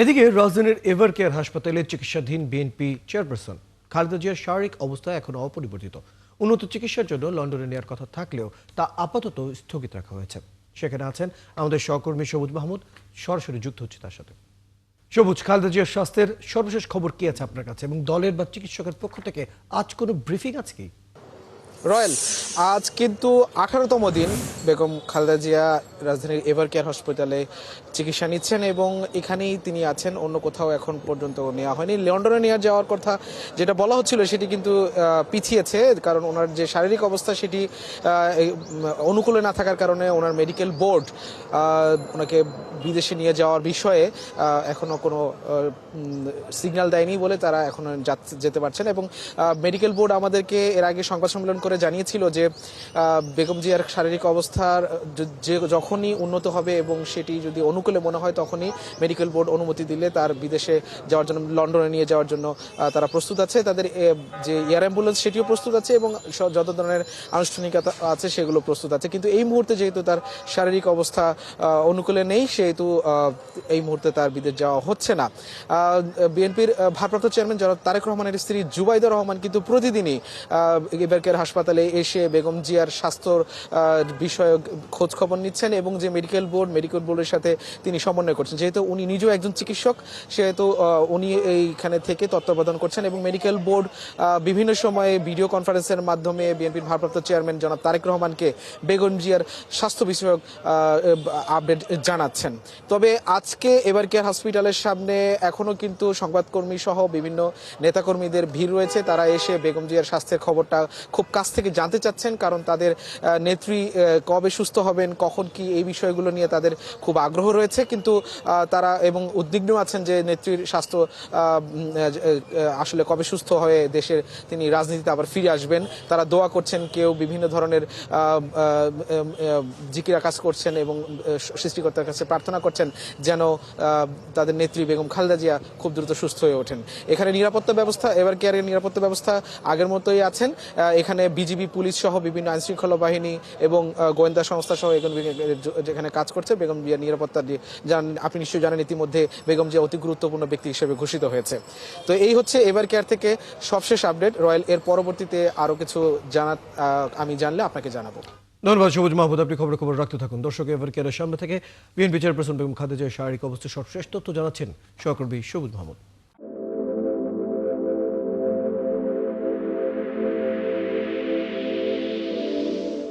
এদিকে রাজধানীর ever care হাসপাতালে চিকিৎসাধীন বিএনপি চেয়ারপারসন খালেদা জিয়ার শারীরিক অবস্থা এখনো অপরিবর্তিত। উন্নত চিকিৎসার জন্য লন্ডনে নেওয়ার কথা থাকলেও তা আপাতত স্থগিত রাখা হয়েছে। সেখানে আছেন আমাদের সহকর্মী সবুজ মাহমুদ, সরাসরি যুক্ত হচ্ছে তার সাথে। সবুজ, খালেদা জিয়ার স্বাস্থ্যের সর্বশেষ খবর কি আছে আপনার কাছে, এবং দলের বা চিকিৎসকের পক্ষ থেকে আজ কোনো ব্রিফিং আছে কি? রয়েল, আজ কিন্তু 18তম দিন বেগম খালেদা জিয়া রাজধানীর এভার কেয়ার হসপিটালে চিকিৎসা নিচ্ছেন এবং এখানেই তিনি আছেন, অন্য কোথাও এখন পর্যন্ত নেওয়া হয়নি। লন্ডনে নিয়ে যাওয়ার কথা যেটা বলা হচ্ছিল সেটি কিন্তু পিছিয়েছে, কারণ ওনার যে শারীরিক অবস্থা সেটি অনুকূলে না থাকার কারণে ওনার মেডিকেল বোর্ড ওনাকে বিদেশে নিয়ে যাওয়ার বিষয়ে এখনও কোনো সিগন্যাল দেয়নি বলে তারা এখনো যেতে পারছেন। এবং মেডিকেল বোর্ড আমাদেরকে এর আগে সংবাদ সম্মেলন করে জানিয়েছিল যে বেগম জিয়ার শারীরিক অবস্থার যখনই উন্নত হবে এবং সেটি যদি অনুকূলে মনে হয় তখনই মেডিকেল বোর্ড অনুমতি দিলে তার বিদেশে যাওয়ার জন্য, লন্ডনে নিয়ে যাওয়ার জন্য তারা প্রস্তুত আছে। তাদের যে এয়ার অ্যাম্বুলেন্স সেটিও প্রস্তুত আছে এবং যত ধরনের আনুষ্ঠানিকতা আছে সেগুলো প্রস্তুত আছে। কিন্তু এই মুহূর্তে যেহেতু তার শারীরিক অবস্থা অনুকূলে নেই, সেহেতু এই মুহূর্তে তার বিদেশ যাওয়া হচ্ছে না। বিএনপির ভারপ্রাপ্ত চেয়ারম্যান জনাব তারেক রহমানের স্ত্রী জুবাইদা রহমান কিন্তু প্রতিদিনই এভার কেয়ার হাসপাতালে এসে বেগম জিয়ার স্বাস্থ্যর বিষয়ে খোঁজ খবর নিচ্ছেন এবং যে মেডিকেল বোর্ডের সাথে তিনি সমন্বয় করছেন। যেহেতু উনি নিজেও একজন চিকিৎসক, সেহেতু উনি এইখানে থেকে তত্ত্বাবধান করছেন এবং মেডিকেল বোর্ড বিভিন্ন সময়ে ভিডিও কনফারেন্সের মাধ্যমে বিএনপির ভারপ্রাপ্ত চেয়ারম্যান জনাব তারেক রহমানকে বেগম জিয়ার স্বাস্থ্য বিষয়ক আপডেট জানাচ্ছেন। তবে আজকে এভার কেয়ার হসপিটালের সামনে এখনো কিন্তু সংবাদকর্মী সহ বিভিন্ন নেতাকর্মীদের ভিড় রয়েছে। তারা এসে বেগম জিয়ার স্বাস্থ্যের খবরটা খুব কাছ থেকে জানতে চাচ্ছেন, কারণ তাদের নেত্রী কবে সুস্থ হবেন, কখন কি, এই বিষয়গুলো নিয়ে তাদের খুব আগ্রহ রয়েছে। কিন্তু তারা এবং উদ্বিগ্ন আছেন যে নেত্রীর স্বাস্থ্য আসলে কবে সুস্থ হয়ে দেশের তিনি রাজনীতিতে আবার ফিরে আসবেন। তারা দোয়া করছেন, কেউ বিভিন্ন ধরনের জিকির আকাজ করছেন এবং সৃষ্টিকর্তার কাছে প্রার্থনা করছেন যেন তাদের নেত্রী বেগম খালেদা জিয়া খুব দ্রুত সুস্থ হয়ে ওঠেন। এখানে নিরাপত্তা ব্যবস্থা, এভার কেয়ারের নিরাপত্তা ব্যবস্থা আগের মতোই আছেন। এখানে বিজিবি, পুলিশ সহ বিভিন্ন আইনশৃঙ্খলা বাহিনী এবং গোয়েন্দা সংস্থা সহ যেখানে কাজ করছে। বেগম জিয়ার নিরাপত্তা আপনি নিশ্চয়ই জানেন, ইতিমধ্যে বেগম জিয়া অতি গুরুত্বপূর্ণ ব্যক্তি হিসেবে ঘোষিত হয়েছে। তো এই হচ্ছে এভার কেয়ার থেকে সবশেষ আপডেট। রয়্যাল, এর পরবর্তীতে আরো কিছু আমি জানলে আপনাকে জানাবো। ধন্যবাদ সবুজ মাহমুদ, আপনি খবর রাখতে থাকুন। দর্শক, এভার কেয়ারের সামনে থেকে বিএনপি চেয়ারপারসন বেগম খালেদা জিয়ার শারীরিক অবস্থার সর্বশেষ তথ্য জানাচ্ছেন সহকর্মী সবুজ মাহমুদ।